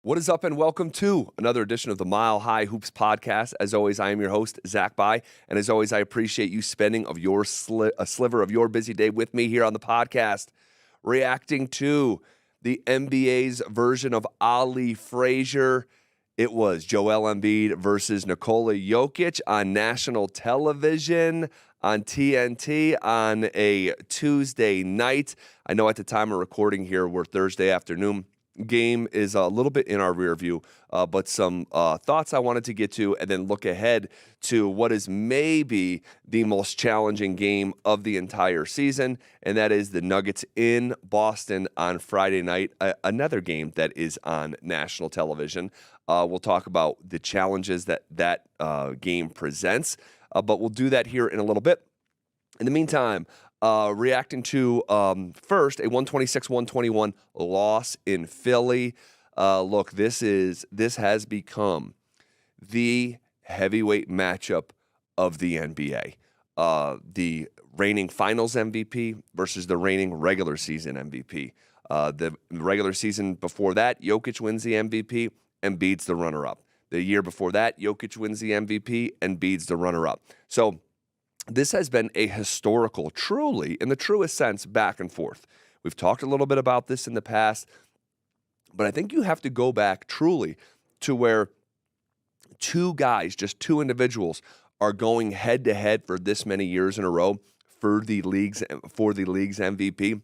What is up, and welcome to another edition of the Mile High Hoops podcast. As always, I am your host, Zach By, and as always, I appreciate you spending a sliver of your busy day with me here on the podcast, reacting to the NBA's version of Ali Frazier. It was Joel Embiid versus Nikola Jokic on national television on TNT on a Tuesday night. I know at the time of recording here, we're Thursday afternoon. Game is a little bit in our rear view, but some thoughts I wanted to get to and then look ahead to what is maybe the most challenging game of the entire season, and that is the Nuggets in Boston on Friday night, another game that is on national television. We'll talk about the challenges that game presents, but we'll do that here in a little bit. In the meantime, reacting to first a 126-121 loss in Philly. Look, this has become the heavyweight matchup of the NBA. The reigning Finals MVP versus the reigning regular season MVP. The regular season before that, Jokic wins the MVP and Embiid's the runner-up. The year before that, Jokic wins the MVP and Embiid's the runner-up. So this has been a historical, truly, in the truest sense, back and forth. We've talked a little bit about this in the past, but I think you have to go back truly to where two guys, just two individuals, are going head-to-head for this many years in a row for the league's MVP.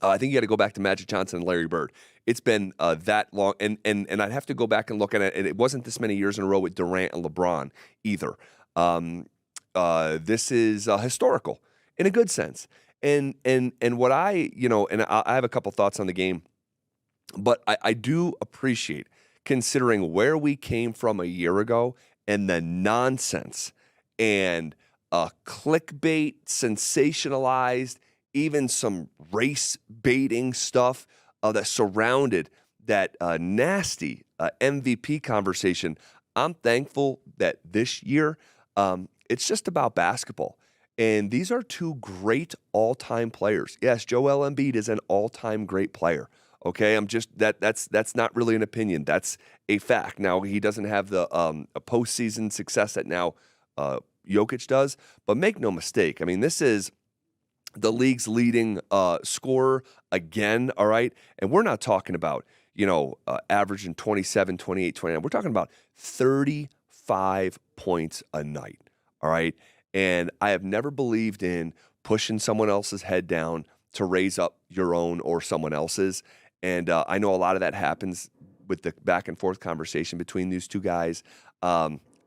I think you got to go back to Magic Johnson and Larry Bird. It's been that long, and I'd have to go back and look at it, and it wasn't this many years in a row with Durant and LeBron either. This is historical in a good sense. And what I have a couple thoughts on the game, but I do appreciate considering where we came from a year ago and the nonsense and clickbait, sensationalized, even some race baiting stuff that surrounded that nasty MVP conversation. I'm thankful that this year, it's just about basketball. And these are two great all-time players. Yes, Joel Embiid is an all-time great player. Okay, I'm just that's not really an opinion. That's a fact. Now, he doesn't have the a postseason success that now Jokic does, but make no mistake. I mean, this is the league's leading scorer again, all right? And we're not talking about, averaging 27, 28, 29. We're talking about 35 points a night. All right. And I have never believed in pushing someone else's head down to raise up your own or someone else's. And I know a lot of that happens with the back and forth conversation between these two guys.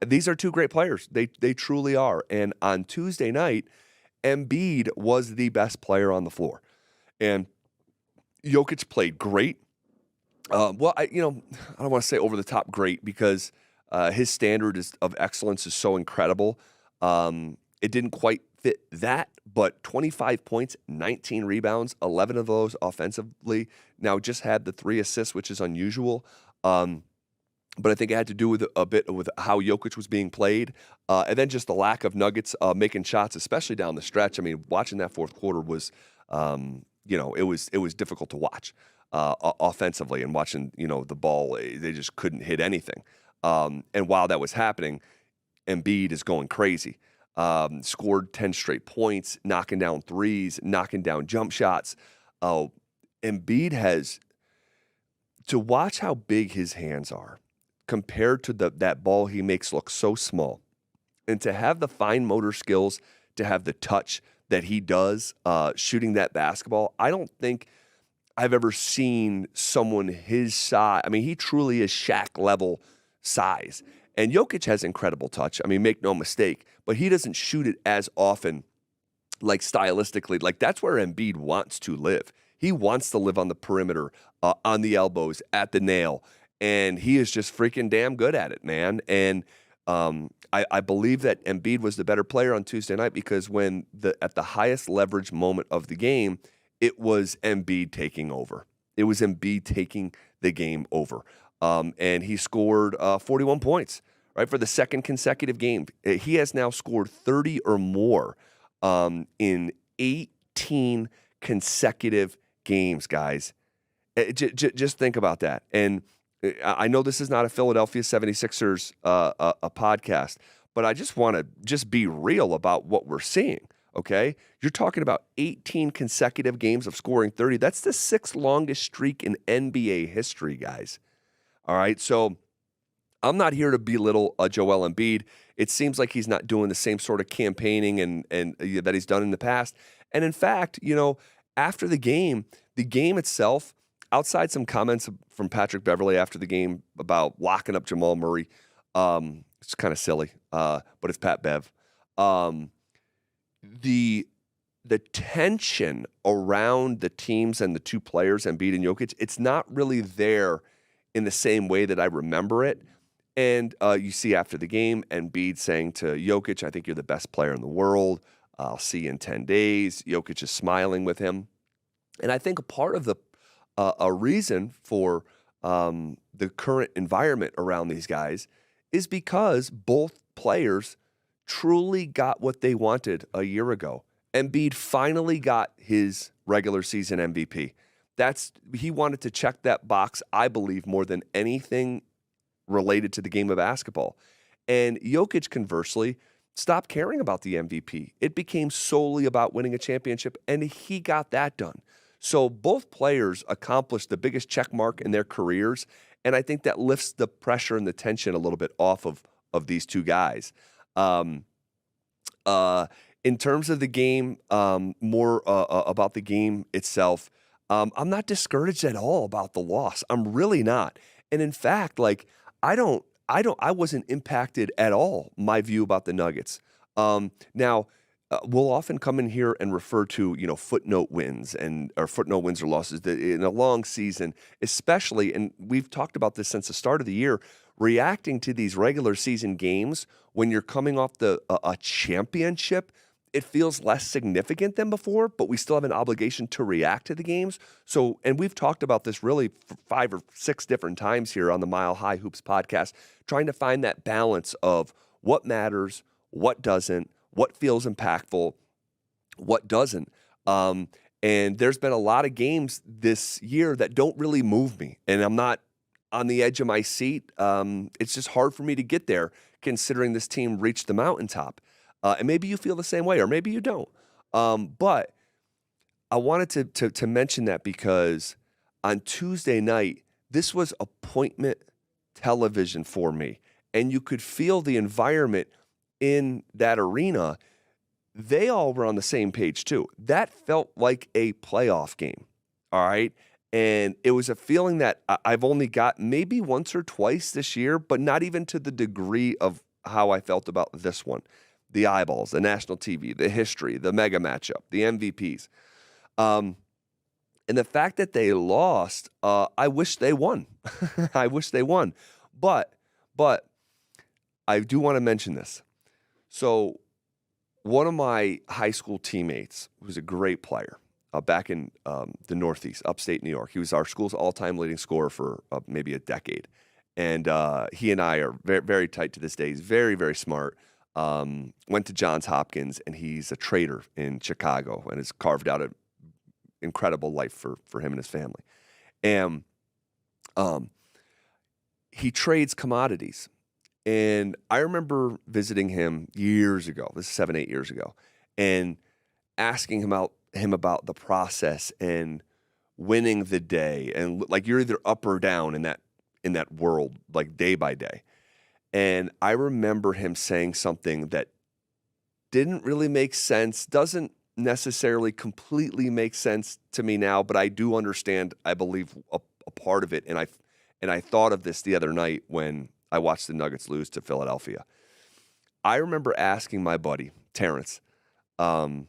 These are two great players. They truly are. And on Tuesday night, Embiid was the best player on the floor. And Jokic played great. I don't want to say over the top great because his standard of excellence is so incredible. It didn't quite fit that, but 25 points, 19 rebounds, 11 of those offensively. Now just had the 3 assists, which is unusual. But I think it had to do with a bit with how Jokic was being played, and then just the lack of Nuggets making shots, especially down the stretch. I mean, watching that fourth quarter was, it was difficult to watch offensively, and watching the ball, they just couldn't hit anything. And while that was happening, Embiid is going crazy. Scored 10 straight points, knocking down threes, knocking down jump shots. Embiid has, to watch how big his hands are compared to that ball he makes look so small, and to have the fine motor skills, to have the touch that he does shooting that basketball. I don't think I've ever seen someone his size. I mean, he truly is Shaq level size. And Jokic has incredible touch. I mean, make no mistake, but he doesn't shoot it as often, like stylistically. Like, that's where Embiid wants to live. He wants to live on the perimeter, on the elbows, at the nail, and he is just freaking damn good at it, man. And I believe that Embiid was the better player on Tuesday night because at the highest leverage moment of the game, it was Embiid taking over. It was Embiid taking the game over. And he scored 41 points, right, for the second consecutive game. He has now scored 30 or more in 18 consecutive games, guys. Just think about that. And I know this is not a Philadelphia 76ers a podcast, but I just want to just be real about what we're seeing, okay? You're talking about 18 consecutive games of scoring 30. That's the sixth longest streak in NBA history, guys. All right, so I'm not here to belittle Joel Embiid. It seems like he's not doing the same sort of campaigning and that he's done in the past. And in fact, after the game itself, outside some comments from Patrick Beverley after the game about locking up Jamal Murray, it's kind of silly, but it's Pat Bev. The tension around the teams and the two players, Embiid and Jokic, it's not really there in the same way that I remember it. And you see after the game, Embiid saying to Jokic, I think you're the best player in the world. I'll see you in 10 days. Jokic is smiling with him. And I think a part of a reason for the current environment around these guys is because both players truly got what they wanted a year ago. Embiid finally got his regular season MVP. He wanted to check that box, I believe, more than anything related to the game of basketball. And Jokic, conversely, stopped caring about the MVP. It became solely about winning a championship, and he got that done. So both players accomplished the biggest check mark in their careers, and I think that lifts the pressure and the tension a little bit off of these two guys. In terms of the game, more about the game itself, I'm not discouraged at all about the loss. I'm really not. And in fact, I wasn't impacted at all, my view about the Nuggets. Now, we'll often come in here and refer to, footnote wins or footnote wins or losses in a long season, especially, and we've talked about this since the start of the year, reacting to these regular season games when you're coming off a championship. It feels less significant than before, but we still have an obligation to react to the games. So, and we've talked about this really for 5 or 6 different times here on the Mile High Hoops podcast, trying to find that balance of what matters, what doesn't, what feels impactful, what doesn't. And there's been a lot of games this year that don't really move me, and I'm not on the edge of my seat. It's just hard for me to get there considering this team reached the mountaintop. And maybe you feel the same way, or maybe you don't. But I wanted to mention that because on Tuesday night, this was appointment television for me. And you could feel the environment in that arena. They all were on the same page too. That felt like a playoff game, all right? And it was a feeling that I've only got maybe once or twice this year, but not even to the degree of how I felt about this one. The eyeballs, the national TV, the history, the mega matchup, the MVPs. And the fact that they lost, I wish they won. I wish they won. But I do want to mention this. So one of my high school teammates, who's a great player, back in the Northeast, upstate New York, he was our school's all-time leading scorer for maybe a decade. And he and I are very, very tight to this day. He's very, very smart. Went to Johns Hopkins, and he's a trader in Chicago and has carved out an incredible life for him and his family. And he trades commodities. And I remember visiting him years ago, this is 7, 8 years ago, and asking him about the process and winning the day. And like, you're either up or down in that world, like day by day. And I remember him saying something that didn't really make sense, doesn't necessarily completely make sense to me now, but I do understand, I believe, a part of it. And I thought of this the other night when I watched the Nuggets lose to Philadelphia. I remember asking my buddy, Terrence, about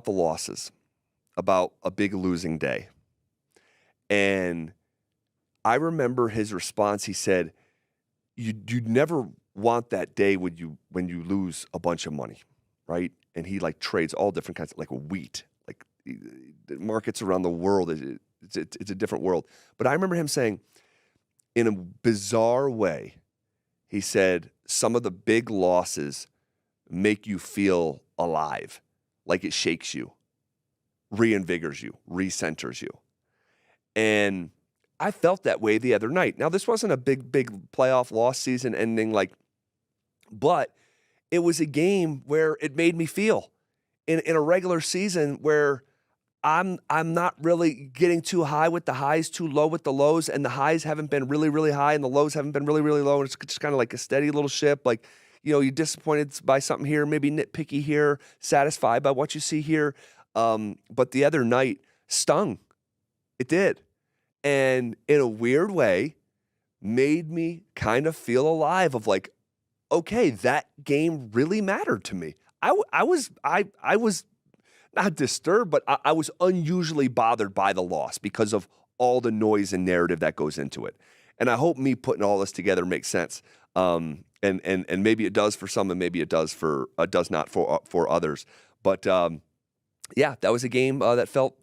the losses, about a big losing day. And I remember his response. He said, "You'd never want that day when you lose a bunch of money, right?" And he trades all different kinds of wheat, the markets around the world. It's a different world. But I remember him saying, in a bizarre way, he said, some of the big losses make you feel alive, like it shakes you, reinvigorates you, recenters you. And I felt that way the other night. Now, this wasn't a big playoff loss season ending, but it was a game where it made me feel in a regular season where I'm not really getting too high with the highs, too low with the lows, and the highs haven't been really, really high, and the lows haven't been really, really low, and it's just kind of like a steady little ship. You're disappointed by something here, maybe nitpicky here, satisfied by what you see here. But the other night stung. It did. And in a weird way, made me kind of feel alive of okay, that game really mattered to me. I was not disturbed, but I was unusually bothered by the loss because of all the noise and narrative that goes into it. And I hope me putting all this together makes sense. And maybe it does for some, and maybe it does not for others. But yeah, that was a game that felt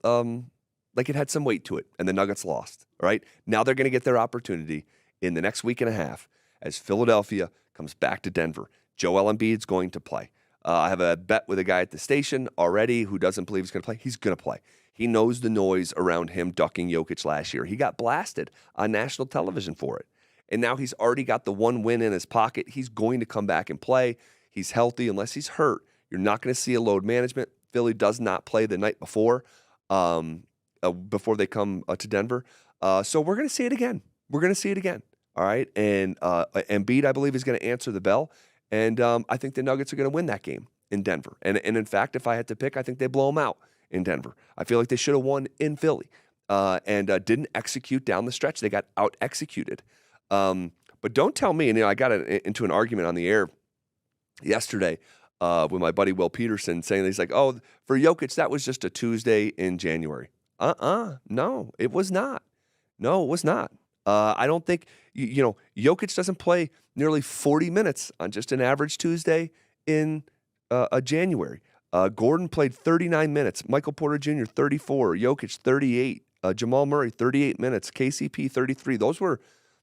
like it had some weight to it, and the Nuggets lost. All right, now they're going to get their opportunity in the next week and a half as Philadelphia comes back to Denver. Joel Embiid's going to play. I have a bet with a guy at the station already who doesn't believe he's going to play. He's going to play. He knows the noise around him ducking Jokic last year. He got blasted on national television for it. And now he's already got the one win in his pocket. He's going to come back and play. He's healthy unless he's hurt. You're not going to see a load management. Philly does not play the night before they come to Denver. So we're going to see it again. We're going to see it again. All right. And Embiid, I believe, is going to answer the bell. And I think the Nuggets are going to win that game in Denver. And in fact, if I had to pick, I think they blow them out in Denver. I feel like they should have won in Philly and didn't execute down the stretch. They got out-executed. But don't tell me, and I got into an argument on the air yesterday with my buddy Will Peterson saying, he's like, oh, for Jokic, that was just a Tuesday in January. No, it was not. No, it was not. I don't think, Jokic doesn't play nearly 40 minutes on just an average Tuesday in January. Gordon played 39 minutes. Michael Porter Jr., 34. Jokic, 38. Jamal Murray, 38 minutes. KCP, 33. Those were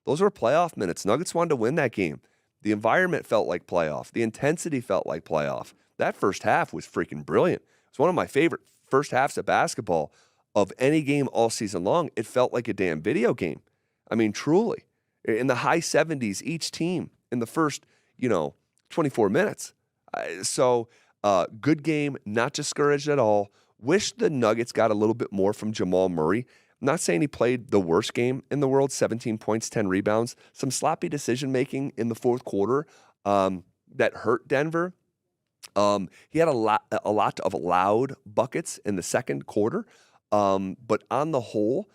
playoff minutes. Nuggets wanted to win that game. The environment felt like playoff. The intensity felt like playoff. That first half was freaking brilliant. It's one of my favorite first halves of basketball of any game all season long. It felt like a damn video game. I mean, truly. In the high 70s, each team in the first, 24 minutes. Good game, not discouraged at all. Wish the Nuggets got a little bit more from Jamal Murray. I'm not saying he played the worst game in the world, 17 points, 10 rebounds. Some sloppy decision-making in the fourth quarter that hurt Denver. He had a lot of loud buckets in the second quarter. But on the whole,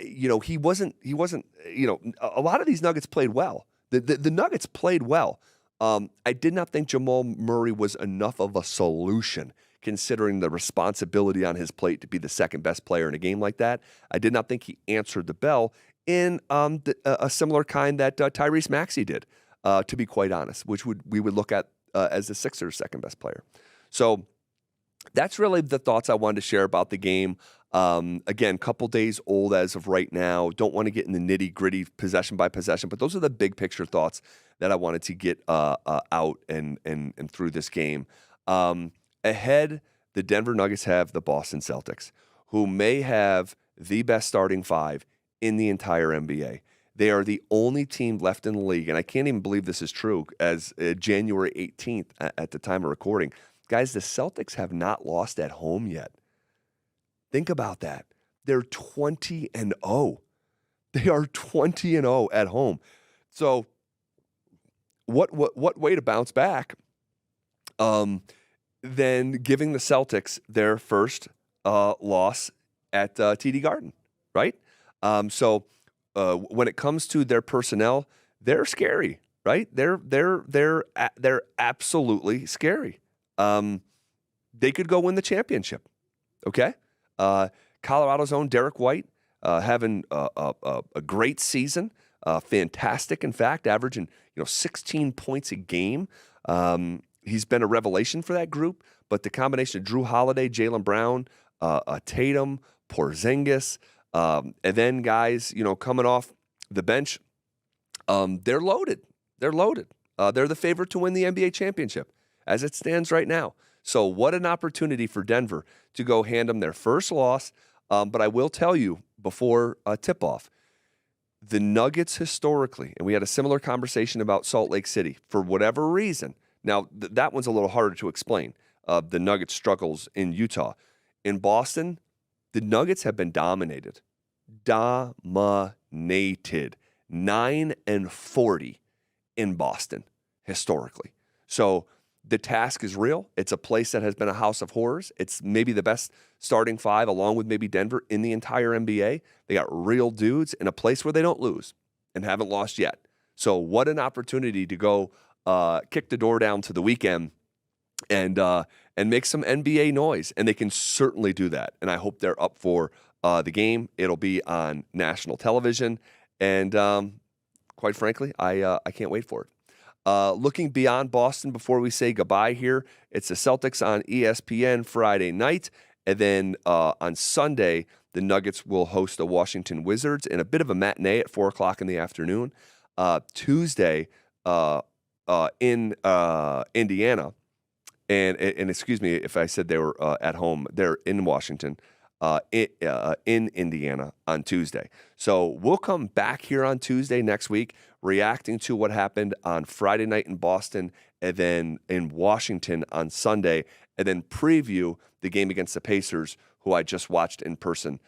he wasn't, a lot of these Nuggets played well. The Nuggets played well. I did not think Jamal Murray was enough of a solution considering the responsibility on his plate to be the second best player in a game like that. I did not think he answered the bell in a similar kind that Tyrese Maxey did, to be quite honest, which we would look at as the Sixers' second best player. So that's really the thoughts I wanted to share about the game. Again, couple days old as of right now. Don't want to get in the nitty-gritty possession by possession, but those are the big picture thoughts that I wanted to get out and through this game. Ahead, the Denver Nuggets have the Boston Celtics, who may have the best starting five in the entire NBA. They are the only team left in the league, and I can't even believe this is true, as January 18th at the time of recording. Guys, the Celtics have not lost at home yet. Think about that. They're 20-0. They are 20-0 at home. So what way to bounce back than giving the Celtics their first loss at TD Garden, right? So when it comes to their personnel, they're scary, right? They're absolutely scary. They could go win the championship. Okay. Colorado's own Derek White having a great season, fantastic. In fact, averaging 16 points a game. He's been a revelation for that group. But the combination of Drew Holiday, Jaylen Brown, Tatum, Porzingis, and then guys coming off the bench, they're loaded. They're loaded. They're the favorite to win the NBA championship as it stands right now. So what an opportunity for Denver to go hand them their first loss. But I will tell you before tip-off, the Nuggets historically, and we had a similar conversation about Salt Lake City, for whatever reason. Now, that one's a little harder to explain. The Nuggets' struggles in Utah. In Boston, the Nuggets have been dominated. Dominated. 9-40 in Boston historically. So the task is real. It's a place that has been a house of horrors. It's maybe the best starting five, along with maybe Denver, in the entire NBA. They got real dudes in a place where they don't lose and haven't lost yet. So what an opportunity to go kick the door down to the weekend and make some NBA noise. And they can certainly do that. And I hope they're up for the game. It'll be on national television. And quite frankly, I can't wait for it. Looking beyond Boston before we say goodbye here, it's the Celtics on ESPN Friday night. And then on Sunday, the Nuggets will host the Washington Wizards in a bit of a matinee at 4 o'clock in the afternoon. Tuesday in Indiana, and excuse me if I said they were at home, they're in Washington. In Indiana on Tuesday. So we'll come back here on Tuesday next week, reacting to what happened on Friday night in Boston and then in Washington on Sunday, and then preview the game against the Pacers, who I just watched in person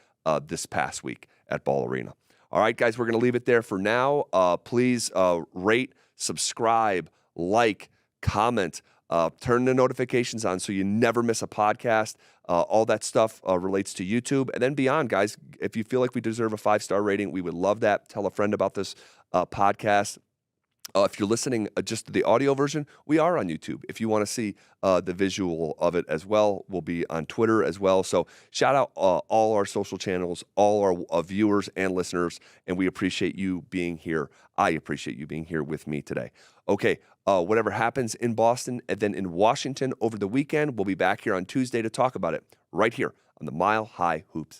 this past week at Ball Arena. All right, guys, we're going to leave it there for now. Please rate, subscribe, like, comment, turn the notifications on so you never miss a podcast. All that stuff relates to YouTube. And then beyond, guys, if you feel like we deserve a 5-star rating, we would love that. Tell a friend about this podcast. If you're listening just to the audio version, we are on YouTube. If you want to see the visual of it as well, we'll be on Twitter as well. So shout out all our social channels, all our viewers and listeners, and we appreciate you being here. I appreciate you being here with me today. Okay, whatever happens in Boston and then in Washington over the weekend, we'll be back here on Tuesday to talk about it right here on the Mile High Hoops